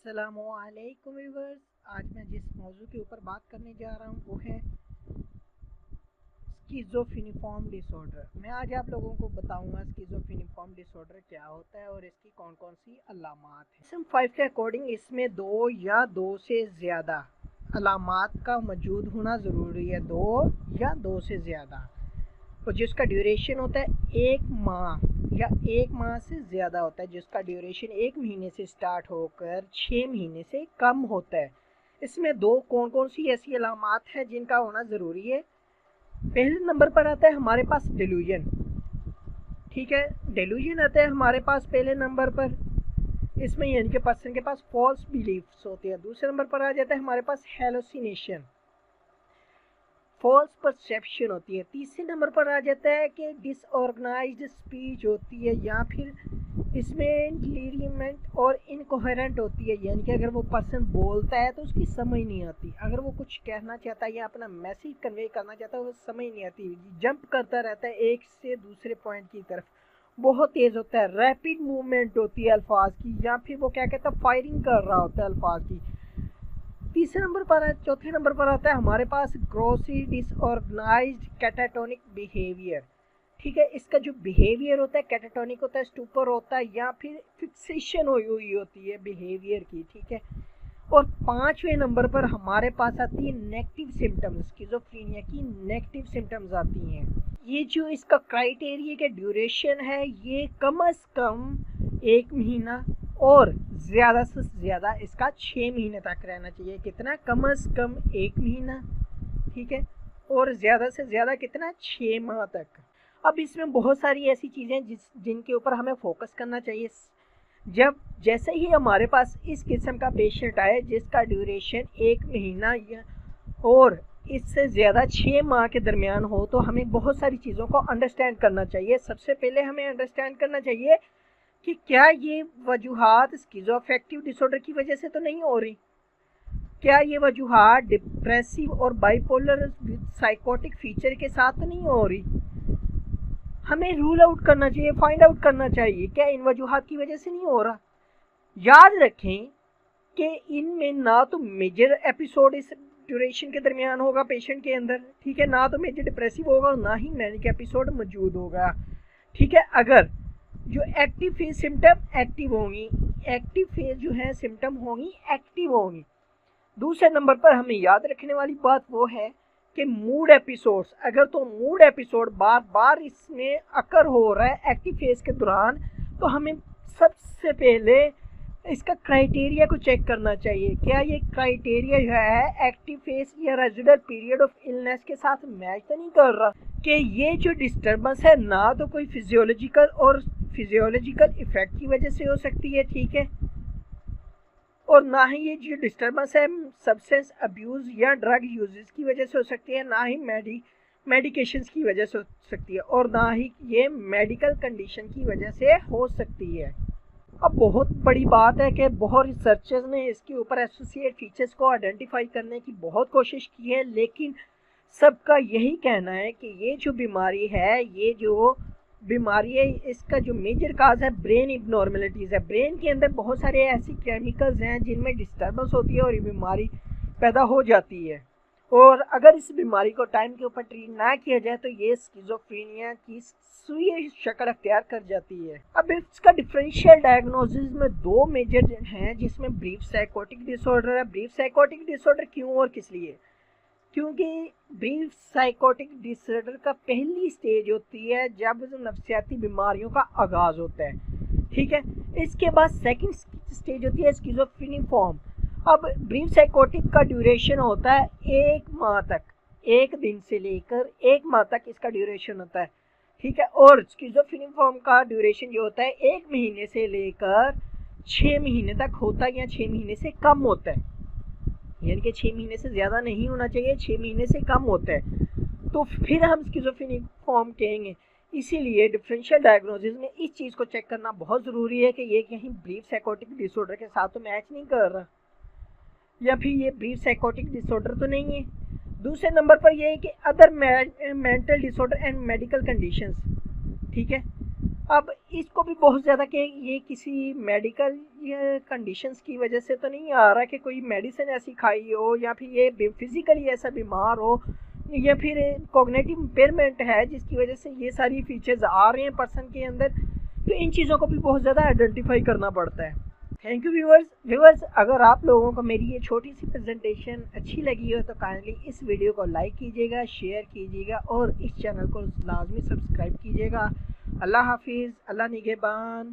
अस्सलामुअलैकुम व्यूअर्स। आज मैं जिस मौजू के ऊपर बात करने जा रहा हूँ वो है स्किज़ोफ्रेनिफॉर्म डिसऑर्डर। मैं आज आप लोगों को बताऊंगा स्किज़ोफ्रेनिफॉर्म डिसऑर्डर क्या होता है और इसकी कौन कौन सी अलामात हैं। DSM-5 के अकॉर्डिंग इसमें दो या दो से ज़्यादा अलामात का मौजूद होना ज़रूरी है, दो या दो से ज़्यादा, और जिसका ड्यूरेशन होता है 1 माह या 1 माह से ज़्यादा होता है, जिसका ड्यूरेशन 1 महीने से स्टार्ट होकर 6 महीने से कम होता है। इसमें दो कौन कौन सी ऐसी अलामात हैं जिनका होना ज़रूरी है। पहले नंबर पर आता है हमारे पास डिल्यूजन। ठीक है, डिल्यूजन आता है हमारे पास पहले नंबर पर। इसमें यानी कि पर्सन के पास फॉल्स बिलीफ्स होते हैं। दूसरे नंबर पर आ जाता है हमारे पास हेलुसिनेशन, फॉल्स परसेप्शन होती है। तीसरे नंबर पर आ जाता है कि डिसऑर्गेनाइज्ड स्पीच होती है, या फिर इसमें डिलीरियमेंट और इनकोहेरेंट होती है, यानी कि अगर वो पर्सन बोलता है तो उसकी समझ नहीं आती, अगर वो कुछ कहना चाहता है या अपना मैसेज कन्वे करना चाहता है वो समझ नहीं आती, जंप करता रहता है एक से दूसरे पॉइंट की तरफ, बहुत तेज़ होता है, रैपिड मूवमेंट होती है अल्फाज की, या फिर वो क्या कहता है फायरिंग कर रहा होता है अल्फाज की। तीसरे नंबर पर चौथे नंबर पर आता है हमारे पास ग्रॉसी डिसऑर्गेनाइज्ड कैटाटोनिक बिहेवियर। ठीक है, इसका जो बिहेवियर होता है कैटाटोनिक होता है, स्टूपर होता है, या फिर फिक्सेशन हुई हुई होती है बिहेवियर की। ठीक है, और पांचवें नंबर पर हमारे पास आती है नेगेटिव सिम्टम्स, स्किज़ोफ्रेनिया की नेगेटिव सिम्टम्स आती हैं। ये जो इसका क्राइटेरिया के ड्यूरेशन है ये कम से कम 1 महीना और ज़्यादा से ज़्यादा इसका 6 महीने तक रहना चाहिए। कितना? कम से कम 1 महीना, ठीक है, और ज़्यादा से ज़्यादा कितना? 6 माह तक। अब इसमें बहुत सारी ऐसी चीज़ें जिनके ऊपर हमें फोकस करना चाहिए। जब जैसे ही हमारे पास इस किस्म का पेशेंट आए जिसका ड्यूरेशन 1 महीना या और इससे ज़्यादा 6 माह के दरमियान हो, तो हमें बहुत सारी चीज़ों को अंडरस्टैंड करना चाहिए। सबसे पहले हमें अंडरस्टैंड करना चाहिए कि क्या ये वजूहात स्किज़ोअफेक्टिव डिसऑर्डर की वजह से तो नहीं हो रही, क्या ये वजूहात डिप्रेसिव और बाइपोलर साइकोटिक फीचर के साथ तो नहीं हो रही। हमें रूल आउट करना चाहिए, फाइंड आउट करना चाहिए क्या इन वजूहात की वजह से नहीं हो रहा। याद रखें कि इनमें ना तो मेजर एपिसोड इस ड्यूरेशन के दरमियान होगा पेशेंट के अंदर, ठीक है, ना तो मेजर डिप्रेसिव होगा, ना ही मैनिक एपिसोड मौजूद होगा। ठीक है, अगर जो एक्टिव फेज सिम्टम एक्टिव होंगी, एक्टिव फेज जो है सिम्टम होंगी एक्टिव होंगी। दूसरे नंबर पर हमें याद रखने वाली बात वो है कि मूड एपिसोड्स, अगर तो मूड एपिसोड बार बार इसमें अकर हो रहा है एक्टिव फेज के दौरान, तो हमें सबसे पहले इसका क्राइटेरिया को चेक करना चाहिए। क्या ये क्राइटेरिया जो है एक्टिव फेज या रेजिडुअल पीरियड ऑफ इलनेस के साथ मैच तो नहीं कर रहा, कि ये जो डिस्टर्बेंस है ना तो कोई फिजियोलॉजिकल इफेक्ट की वजह से हो सकती है, ठीक है, और ना ही ये जो डिस्टर्बेंस है सब्सटेंस अब्यूज़ या ड्रग यूजेस की वजह से हो सकती है, ना ही मेडिकेशंस की वजह से हो सकती है, और ना ही ये मेडिकल कंडीशन की वजह से हो सकती है। अब बहुत बड़ी बात है कि बहुत रिसर्चर्स ने इसके ऊपर एसोसिएट फीचर्स को आइडेंटिफाई करने की बहुत कोशिश की है, लेकिन सबका यही कहना है कि ये जो बीमारी है, ये जो बीमारी है, इसका जो मेजर काज है ब्रेन इबनॉर्मेलिटीज़ है। ब्रेन के अंदर बहुत सारे ऐसी केमिकल्स हैं जिनमें डिस्टर्बेंस होती है और ये बीमारी पैदा हो जाती है, और अगर इस बीमारी को टाइम के ऊपर ट्रीट ना किया जाए तो ये स्किज़ोफ्रेनिया की सुई शक्ल अख्तियार कर जाती है। अब इसका डिफरेंशियल डायग्नोसिस में दो मेजर हैं, जिसमें ब्रीफ साइकोटिक डिसऑर्डर है। ब्रीफ साइकोटिक डिसऑर्डर क्यों और किस लिए? क्योंकि ब्रीफ साइकोटिक डिसऑर्डर का पहली स्टेज होती है जब नफ्सियाती बीमारियों का आगाज़ होता है, ठीक है। इसके बाद सेकंड स्टेज होती है स्किज़ोफ्रेनिफॉर्म। अब ब्रीफ साइकोटिक का ड्यूरेशन होता है 1 माह तक, 1 दिन से लेकर 1 माह तक इसका ड्यूरेशन होता है, ठीक है, और स्किज़ोफ्रेनिफॉर्म का ड्यूरेशन जो होता है 1 महीने से लेकर 6 महीने तक होता है, या 6 महीने से कम होता है, यानी कि 6 महीने से ज़्यादा नहीं होना चाहिए, 6 महीने से कम होता है, तो फिर हम स्किज़ोफ्रेनिफॉर्म कहेंगे। इसीलिए डिफरेंशियल डायग्नोसिस में इस चीज़ को चेक करना बहुत ज़रूरी है कि ये कहीं ब्रीफ साइकोटिक डिसऑर्डर के साथ तो मैच नहीं कर रहा, या फिर ये ब्रीफ साइकोटिक डिसऑर्डर तो नहीं है। दूसरे नंबर पर यह है कि other mental disorder and medical conditions, ठीक है। अब इसको भी बहुत ज़्यादा कि ये किसी मेडिकल ये कंडीशंस की वजह से तो नहीं आ रहा कि कोई मेडिसिन ऐसी खाई हो या फिर ये फिज़िकली ऐसा बीमार हो या फिर कॉग्निटिव इम्पेयरमेंट है जिसकी वजह से ये सारी फीचर्स आ रहे हैं पर्सन के अंदर। तो इन चीज़ों को भी बहुत ज़्यादा आइडेंटिफाई करना पड़ता है। थैंक यू व्यूवर्स, अगर आप लोगों को मेरी ये छोटी सी प्रेजेंटेशन अच्छी लगी हो तो काइंडली इस वीडियो को लाइक कीजिएगा, शेयर कीजिएगा और इस चैनल को लाजमी सब्सक्राइब कीजिएगा। अल्लाह हाफिज़, अल्लाह निगहबान।